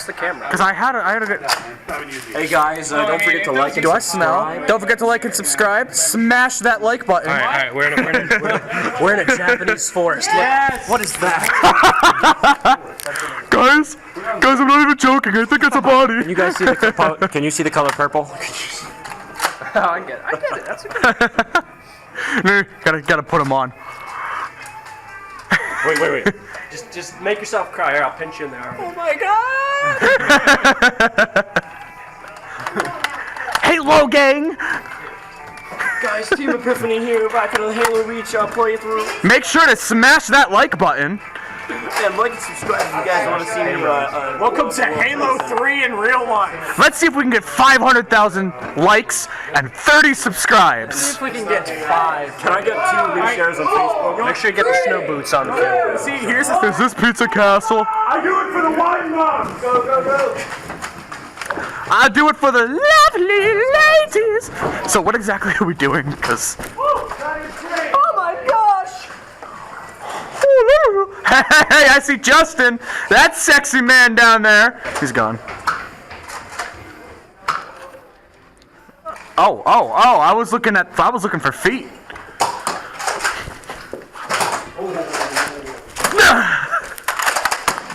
the camera. Because I had a good... Hey guys, don't forget to like and Do I smell? Don't forget to like and subscribe. Smash that like button. Alright, we're We're in a Japanese forest. Yes! What is that? Guys, I'm not even joking. I think it's a body. Can you guys see the color? Can you see the color purple? Oh, I get it. That's okay. Gotta put him on. Wait. Just make yourself cry. Here, I'll pinch you in the arm. Oh my god! Halo gang! Guys, Team Epiphany here, back in the Halo Reach playthrough. Make sure to smash that like button. And like and subscribe if you guys want to see me. Welcome to Halo 3 in real life. Let's see if we can get 500,000 likes and 30 subscribes. See if we can get 5. Can I get 2 reshares on Facebook? Make sure you get the snow boots on the camera. See, here's the Is this Pizza Castle? I do it for the wine mom! Go! I do it for the lovely ladies. So what exactly are we doing? Because... Oh my gosh! Hey, I see Justin. That sexy man down there. He's gone. Oh! I was looking for feet.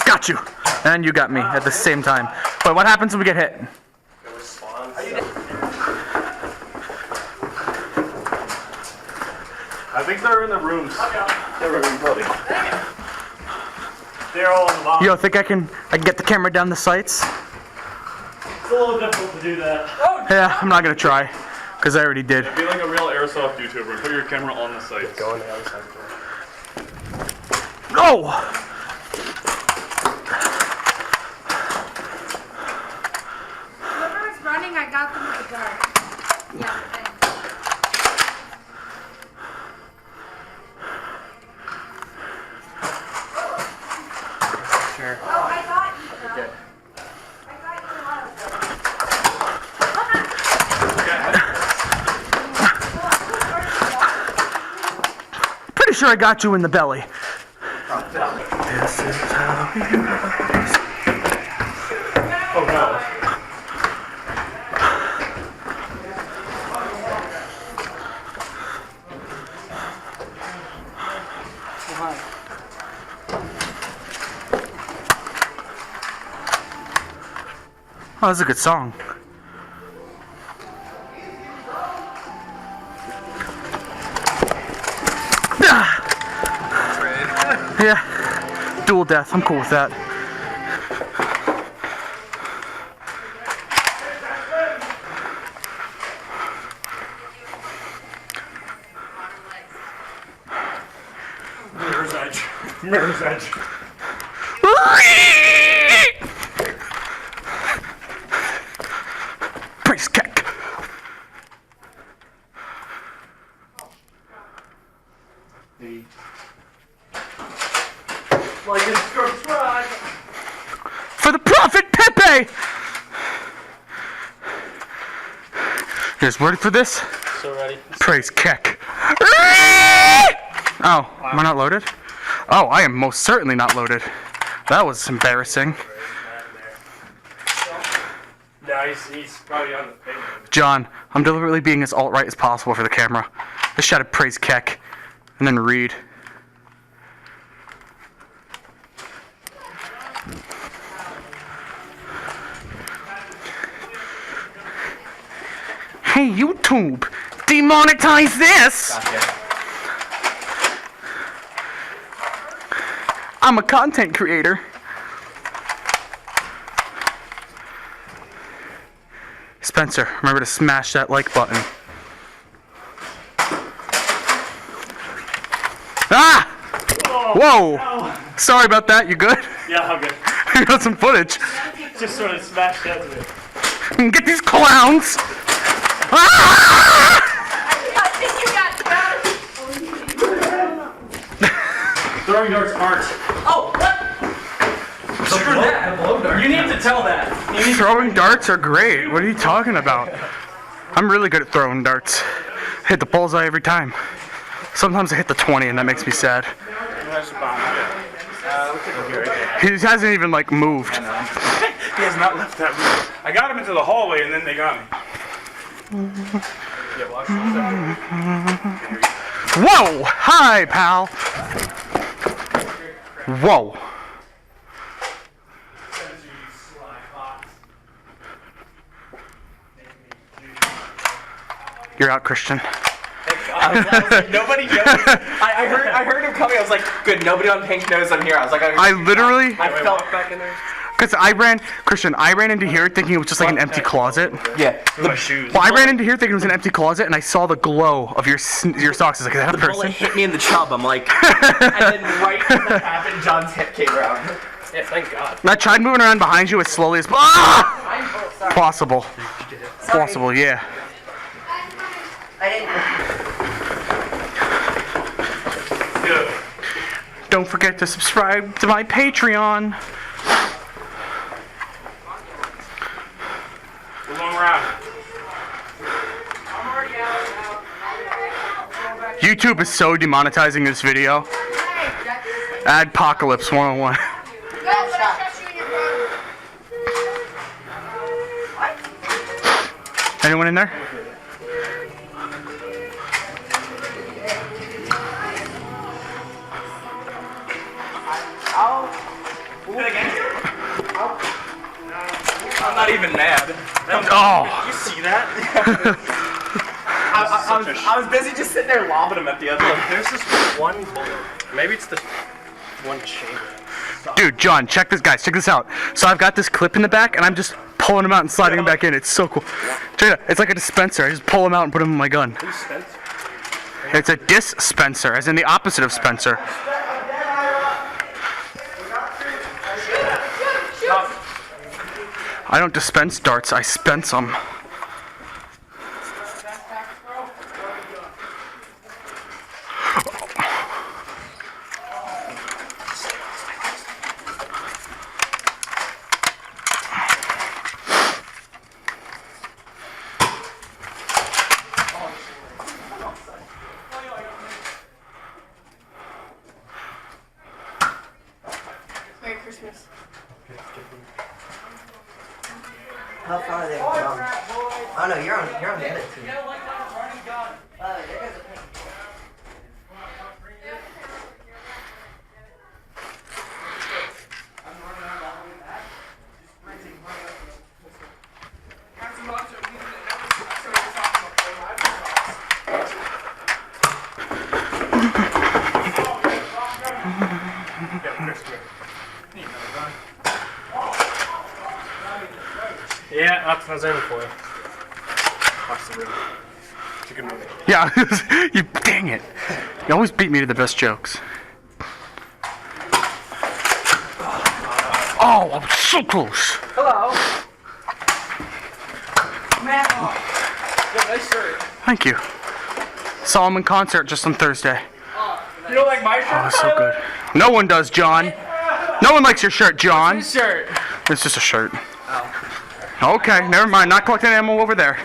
Got you. And you got me at the same time. But what happens when we get hit? I think they're in the rooms. They're all in the box. Yo, think I can get the camera down the sights? It's a little difficult to do that. Yeah, I'm not gonna try, cause I already did. Be like a real airsoft YouTuber. Put your camera on the sights. Go on the other side. Oh! Whoever's running, I got them at the dark. Yeah, thanks. Sure. Oh, I got you. Okay. I got you a lot of Pretty sure I got you in the belly. This is how we rise. Oh no. Oh, that's a good song. Yeah, dual death. I'm cool with that. Mirror's Edge. Price kick. Like and subscribe. For the Prophet Pepe! You guys ready for this? So ready? Praise kick. Oh, am I not loaded? Oh, I am most certainly not loaded. That was embarrassing. No, he's probably on the pavement. John, I'm deliberately being as alt-right as possible for the camera. I shouted praise kick, and then read. Hey YouTube, demonetize this! I'm a content creator. Spencer, remember to smash that like button. Ah! Whoa! Sorry about that, you good? Yeah, I'm good. You got some footage. Just sort of smashed into it. Get these clowns! Ah! I think you got Throwing darts aren't. Oh, what? Screw that. You need to tell that. Throwing darts are great. What are you talking about? I'm really good at throwing darts. Hit the bullseye every time. Sometimes I hit the 20 and that makes me sad. Where's the bomb? He hasn't even like moved. He has not left that room. I got him into the hallway and then they got me. Whoa! Hi, pal. Whoa. You're out, Christian. Nobody knows. I heard him coming. I was like, good. Nobody on pink knows I'm here. I was like, I literally, I felt back in there. because I ran into here thinking it was just like an empty closet. Yeah. My shoes. Well, I ran into here thinking it was an empty closet, and I saw the glow of your socks. I was like, is that a Bullet person? hit me in the chub. I'm like, and then right as that happened, John's hip came around. Yeah, thank God. And I tried moving around behind you as slowly as possible. Possible, yeah. Don't forget to subscribe to my Patreon. We're going around. YouTube is so demonetizing this video. Adpocalypse 101. Anyone in there? I'm not even mad. Oh, You see that? I was busy just sitting there lobbing him at the other one. There's this one bullet. Maybe it's the one chamber. dude, John, check this, guys. Check this out. So I've got this clip in the back, and I'm just pulling them out and sliding them back in. It's so cool. Check it out. It's like a dispenser. I just pull them out and put them in my gun. It's a dispenser, as in the opposite of Spencer. I don't dispense darts, I spence them. Merry Christmas. How far are they from? Oh no, you're on the edit team. There goes the pink. Yeah, that's what I was aiming for. Watch the room. It's a good movie. Yeah, you dang it. You always beat me to the best jokes. Oh, I'm so close. Hello. Matton. Yeah, nice shirt. Thank you. Saw him in concert just on Thursday. You don't like my shirt? Oh, so good. No one does, John. No one likes your shirt, John. His shirt. It's just a shirt. Okay, never mind. Not collecting ammo over there.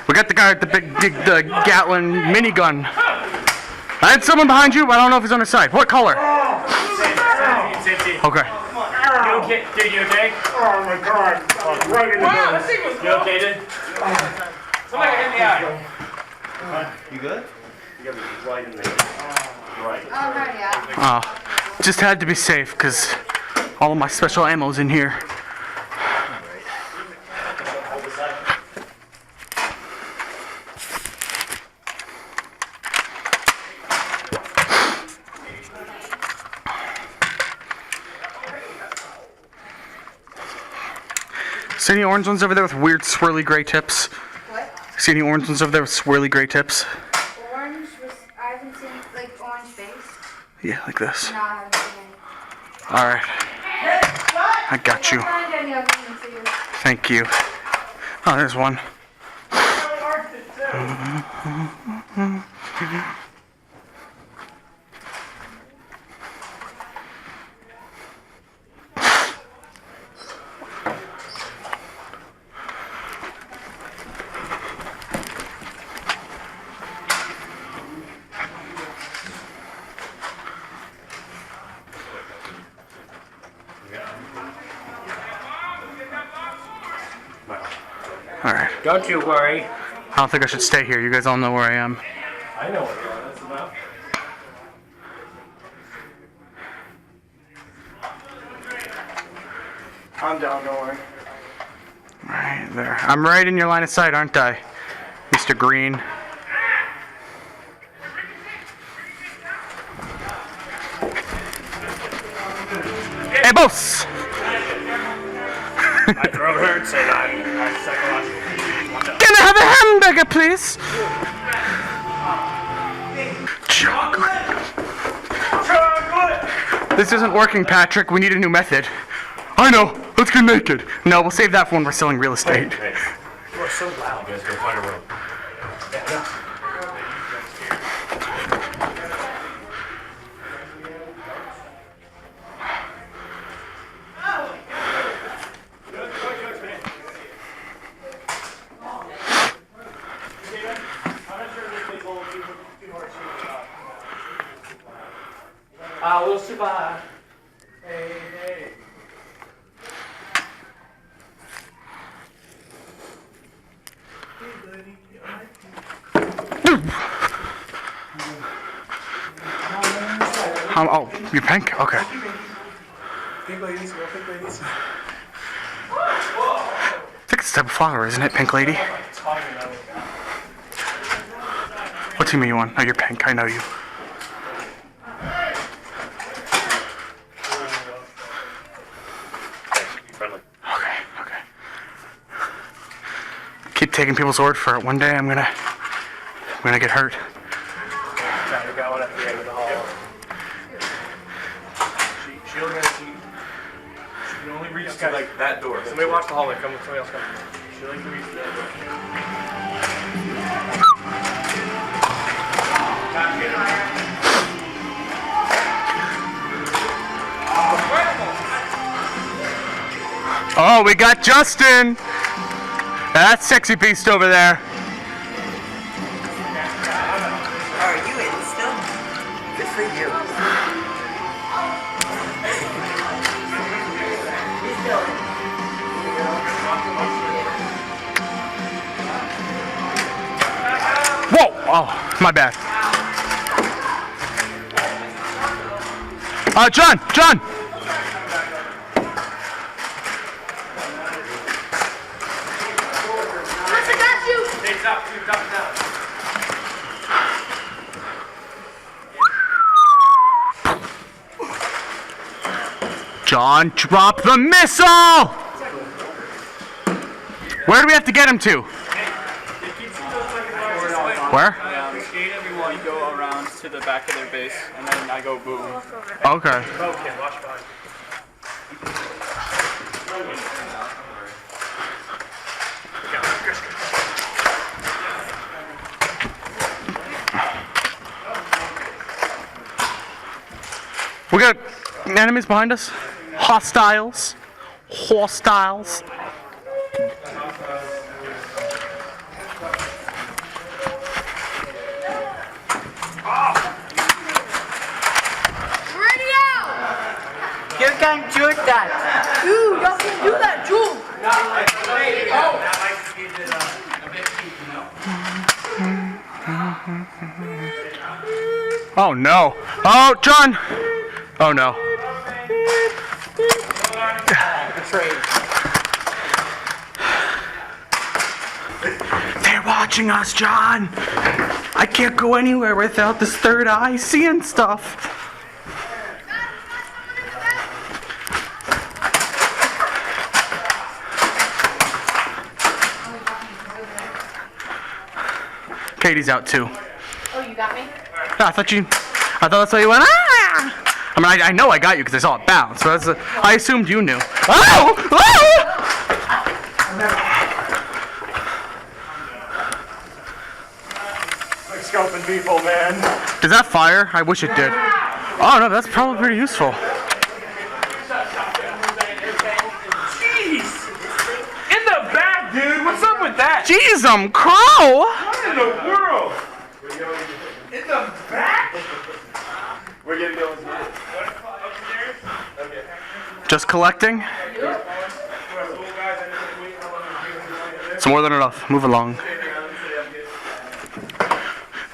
We got the guy with the big the Gatlin minigun. I had someone behind you, but I don't know if he's on his side. What color? Safety. Okay. You okay? Dude, you okay? Oh my god. Right in the Wow, nose. this thing was You okay, dude? somebody hit me out. You good? You gotta be right in there. Right. Alright, yeah. Oh, just had to be safe because all of my special ammo's in here. See any orange ones over there with weird swirly gray tips? What? See any orange ones over there with swirly gray tips? Orange was, I haven't seen, like, orange face. Yeah, like this. No, I haven't seen any. Alright. I got you. I can't find any of them for you. Thank you. Oh, there's one. Alright. Don't you worry. I don't think I should stay here. You guys all know where I am. I know what you're on. That's enough. I'm down, don't worry. Right there. I'm right in your line of sight, aren't I, Mr. Green? Hey, boss! My throat hurts and I'm psychologically. Can I have a hamburger, please? Chocolate. This isn't working, Patrick. We need a new method. I know. Let's get naked. No, we'll save that for when we're selling real estate. Hey, you are so loud. You guys go find a room. I will survive. Hey, hey. Oh, you're pink? Okay. Pink ladies, go pink ladies. I think it's a type of flower, isn't it, pink lady? What team are you on? Oh, you're pink. I know you. Friendly. Okay. Keep taking people's word for it. One day I'm gonna get hurt. We got one at the end of the hall. She only has she can only reach to like that door. Somebody watch the hallway. Come, somebody else come. She only can reach to that door. Oh, we got Justin! That sexy beast over there. Are you in still? Good for you. Whoa! Oh, my bad. John! John, drop the missile! Where do we have to get him to? Where? Skate everyone, go around to the back of their base, and then I go boom. Okay. Okay, watch behind. We got enemies behind us. Hostiles. You can't do that. Dude, y'all can do that, Jewel. Oh no. Oh, John! Oh no. They're watching us, John! I can't go anywhere without this third eye seeing stuff. Katie's out too. Oh, you got me? No, I thought that's why you went, ah! I mean, I know I got you because I saw it bounce, so I assumed you knew. Oh! Oh! Like scoping people, man. Does that fire? I wish it did. Oh no, that's probably pretty useful. Jeez! In the back, dude! What's up with that? Jeez, crow! What in the world? In the back? We're getting those upstairs? Okay. Just collecting? It's more than enough. Move along.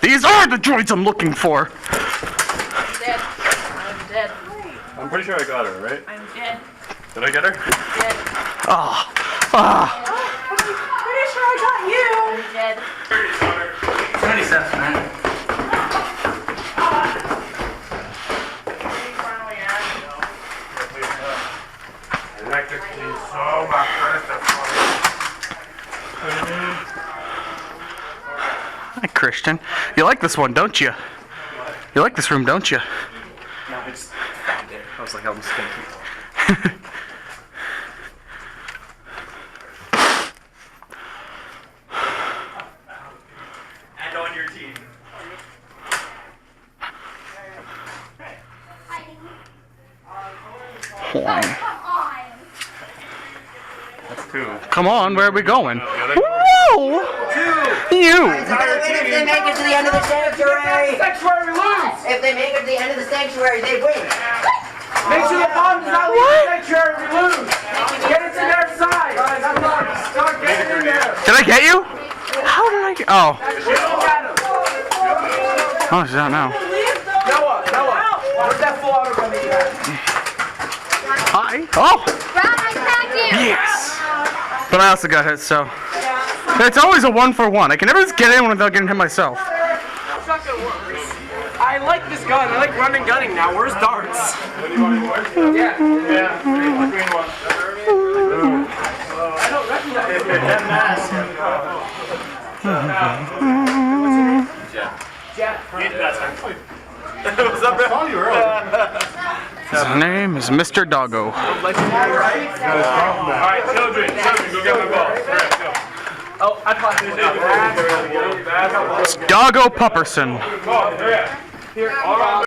These are the droids I'm looking for. I'm dead. I'm dead. I'm pretty sure I got her, right? I'm dead. Did I get her? Dead. Ah. Pretty sure I got you. I'm dead. 27, man. Electric is so much Hi, Christian. You like this one, don't you? You like this room, don't you? No, I just found it. I was like, I'm just gonna keep going. and on your team. That's 2. Come on, where are we going? Whoa! You! If they make it to the end of the sanctuary, if they make it to the end of the sanctuary, they win. Make sure the bomb does not leave the sanctuary, we lose. Get it to their side. Start getting in there. Did I get you? How did I get? Oh. Oh, she's out now. Noah, where's that full auto gun that you have? Hi. Oh! Brad, I cracked you. Yes! But I also got hit, so. It's always a 1-for-1. I can never just get in without getting hit myself. I like this gun. I like running gunning now. Where's darts? Yeah. Green one. I don't recognize it. That mask. What's up, bro? Oh, you early. His name is Mr. Doggo. Alright, children, go get my ball. Alright, go. Oh, I popped it. Doggo Pupperson. Ball, hurry up. Here, all around.